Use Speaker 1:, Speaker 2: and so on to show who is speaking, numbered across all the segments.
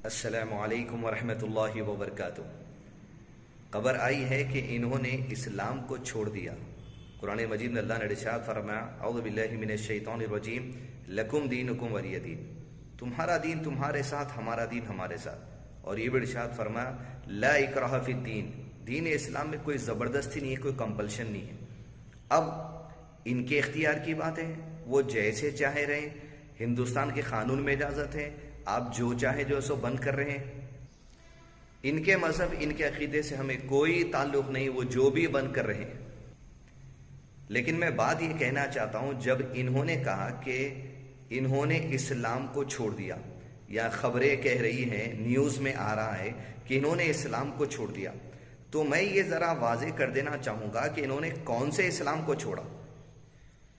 Speaker 1: السلام علیکم ورحمۃ اللہ وبرکاتہ۔ خبر آئی ہے کہ انہوں نے اسلام کو چھوڑ دیا۔ قرآن مجید میں اللہ نے ارشاد فرمایا اعوذ باللہ من الشیطان الرجیم لکم دینکم ولی دین، تمہارا دین تمہارے ساتھ، ہمارا دین ہمارے ساتھ۔ اور یہ بھی ارشاد فرمایا لا اکراہ فی الدین، دین اسلام میں کوئی زبردستی نہیں ہے، کوئی کمپلشن نہیں ہے۔ اب ان کے اختیار کی بات ہے، وہ جیسے چاہے رہیں، ہندوستان کے قانون میں اجازت ہے، آپ جو چاہے جو سو بند کر رہے ہیں۔ ان کے مذہب، ان کے عقیدے سے ہمیں کوئی تعلق نہیں، وہ جو بھی بند کر رہے ہیں۔ لیکن میں بات یہ کہنا چاہتا ہوں، جب انہوں نے کہا کہ انہوں نے اسلام کو چھوڑ دیا، یا خبریں کہہ رہی ہیں، نیوز میں آ رہا ہے کہ انہوں نے اسلام کو چھوڑ دیا، تو میں یہ ذرا واضح کر دینا چاہوں گا کہ انہوں نے کون سے اسلام کو چھوڑا۔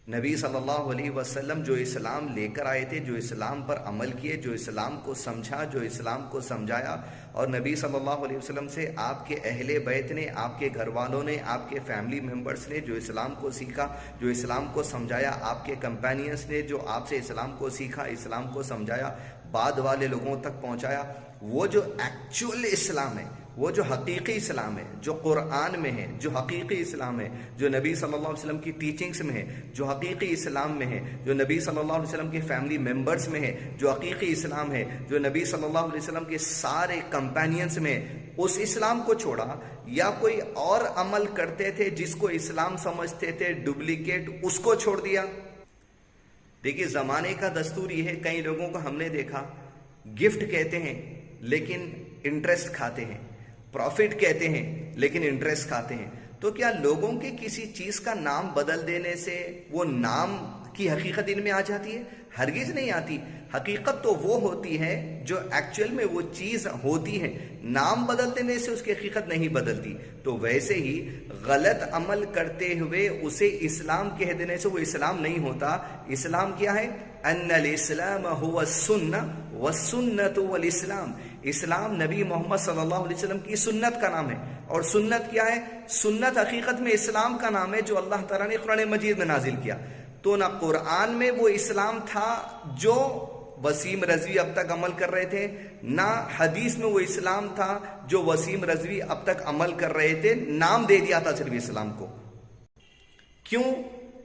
Speaker 1: نبی صلی اللہ علیہ وسلم جو اسلام لے کر آئے تھے، جو اسلام پر عمل کیے، جو اسلام کو سمجھا، جو اسلام کو سمجھایا، اور نبی صلی اللہ علیہ وسلم سے آپ کے اہل بیت نے، آپ کے گھر والوں نے، آپ کے فیملی ممبرز نے جو اسلام کو سیکھا، جو اسلام کو سمجھایا، آپ کے کمپینینز نے جو آپ سے اسلام کو سیکھا، اسلام کو سمجھایا، بعد والے لوگوں تک پہنچایا، وہ جو ایکچول اسلام ہے، وہ جو حقیقی اسلام ہے، جو قرآن میں ہے، جو حقیقی اسلام ہے، جو نبی صلی اللہ علیہ وسلم کی ٹیچنگز میں ہے، جو حقیقی اسلام میں ہے، جو نبی صلی اللہ علیہ وسلم کے فیملی ممبرز میں ہے، جو حقیقی اسلام ہے، جو نبی صلی اللہ علیہ وسلم کے سارے کمپینینز میں ہے، اس اسلام کو چھوڑا، یا کوئی اور عمل کرتے تھے جس کو اسلام سمجھتے تھے ڈپلیکیٹ، اس کو چھوڑ دیا۔ دیکھیے زمانے کا دستور یہ ہے، کئی لوگوں کو ہم نے دیکھا گفٹ کہتے ہیں لیکن انٹرسٹ کھاتے ہیں، پروفٹ کہتے ہیں لیکن انٹرسٹ کھاتے ہیں۔ تو کیا لوگوں کے کسی چیز کا نام بدل دینے سے وہ نام کی حقیقت ان میں آ جاتی ہے؟ ہرگز نہیں آتی۔ حقیقت تو وہ ہوتی ہے جو ایکچوئل میں وہ چیز ہوتی ہے، نام بدل دینے سے اس کی حقیقت نہیں بدلتی۔ تو ویسے ہی غلط عمل کرتے ہوئے اسے اسلام کہہ دینے سے وہ اسلام نہیں ہوتا۔ اسلام کیا ہے؟ ان الاسلام هو السنہ والسنۃ والاسلام، اسلام نبی محمد صلی اللہ علیہ وسلم کی سنت کا نام ہے۔ اور سنت کیا ہے؟ سنت حقیقت میں اسلام کا نام ہے جو اللہ تعالیٰ نے قرآن مجید میں نازل کیا۔ تو نہ قرآن میں وہ اسلام تھا جو وسیم رضوی اب تک عمل کر رہے تھے، نہ حدیث میں وہ اسلام تھا جو وسیم رضوی اب تک عمل کر رہے تھے، نام دے دیا تھا صرف اسلام کو۔ کیوں؟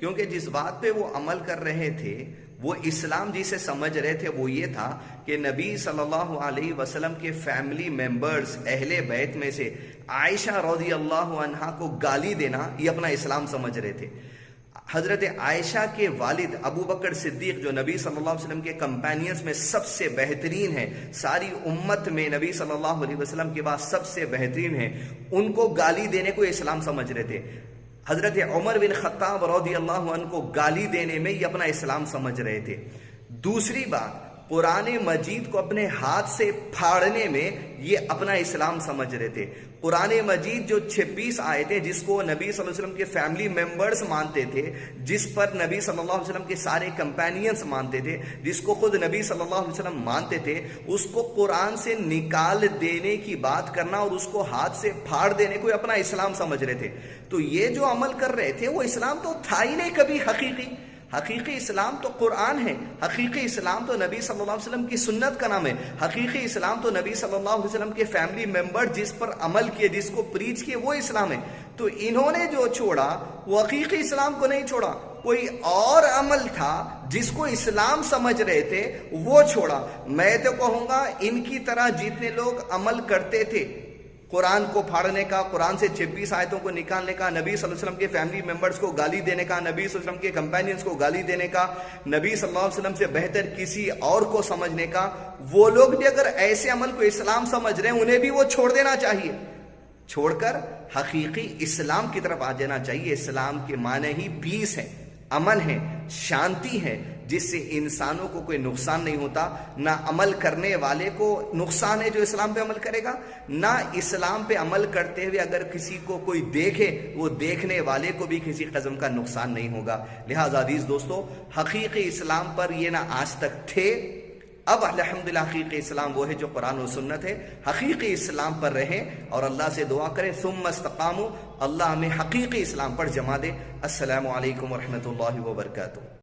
Speaker 1: کیونکہ جس بات پہ وہ عمل کر رہے تھے، وہ اسلام جسے سمجھ رہے تھے، وہ یہ تھا کہ نبی صلی اللہ علیہ وسلم کے فیملی ممبرز، اہل بیت میں سے عائشہ رضی اللہ عنہا کو گالی دینا یہ اپنا اسلام سمجھ رہے تھے۔ حضرت عائشہ کے والد ابو بکر صدیق جو نبی صلی اللہ علیہ وسلم کے کمپینینز میں سب سے بہترین ہیں، ساری امت میں نبی صلی اللہ علیہ وسلم کے بعد سب سے بہترین ہیں، ان کو گالی دینے کو اسلام سمجھ رہے تھے۔ حضرت عمر بن خطاب رضی اللہ عنہ کو گالی دینے میں یہ اپنا اسلام سمجھ رہے تھے۔ دوسری بات، قرآن مجید کو اپنے ہاتھ سے پھاڑنے میں یہ اپنا اسلام سمجھ رہے تھے۔ قرآن مجید جو 26 آیتیں جس کو نبی صلی اللہ علیہ وسلم کے فیملی ممبرز مانتے تھے، جس پر نبی صلی اللہ علیہ وسلم کے سارے کمپینینز مانتے تھے، جس کو خود نبی صلی اللہ علیہ وسلم مانتے تھے، اس کو قرآن سے نکال دینے کی بات کرنا اور اس کو ہاتھ سے پھاڑ دینے کو اپنا اسلام سمجھ رہے تھے۔ تو یہ جو عمل کر رہے تھے وہ اسلام تو تھا ہی نہیں کبھی حقیقی۔ حقیقی اسلام تو قرآن ہے، حقیقی اسلام تو نبی صلی اللہ علیہ وسلم کی سنت کا نام ہے، حقیقی اسلام تو نبی صلی اللہ علیہ وسلم کے فیملی ممبر جس پر عمل کیے، جس کو پریچ کیے، وہ اسلام ہے۔ تو انہوں نے جو چھوڑا وہ حقیقی اسلام کو نہیں چھوڑا، کوئی اور عمل تھا جس کو اسلام سمجھ رہے تھے وہ چھوڑا۔ میں تو کہوں گا ان کی طرح جتنے لوگ عمل کرتے تھے قرآن کو پھاڑنے کا، قرآن سے 26 آیتوں کو نکالنے کا، نبی صلی اللہ علیہ وسلم کے فیملی ممبرز کو گالی دینے کا، نبی صلی اللہ علیہ وسلم کے کمپینینز کو گالی دینے کا، نبی صلی اللہ علیہ وسلم سے بہتر کسی اور کو سمجھنے کا، وہ لوگ بھی اگر ایسے عمل کو اسلام سمجھ رہے ہیں، انہیں بھی وہ چھوڑ دینا چاہیے، چھوڑ کر حقیقی اسلام کی طرف آ جانا چاہیے۔ اسلام کے معنی ہی پیس ہے، امن ہے، شانتی ہے، جس سے انسانوں کو کوئی نقصان نہیں ہوتا، نہ عمل کرنے والے کو نقصان ہے جو اسلام پہ عمل کرے گا، نہ اسلام پہ عمل کرتے ہوئے اگر کسی کو کوئی دیکھے وہ دیکھنے والے کو بھی کسی قسم کا نقصان نہیں ہوگا۔ لہٰذا عزیز دوستو، حقیقی اسلام پر یہ نہ آج تک تھے، اب الحمدللہ حقیقی اسلام وہ ہے جو قرآن و سنت ہے، حقیقی اسلام پر رہیں اور اللہ سے دعا کریں ثم استقاموا، اللہ ہمیں حقیقی اسلام پر جمع دے۔ السلام علیکم ورحمۃ اللہ وبرکاتہ۔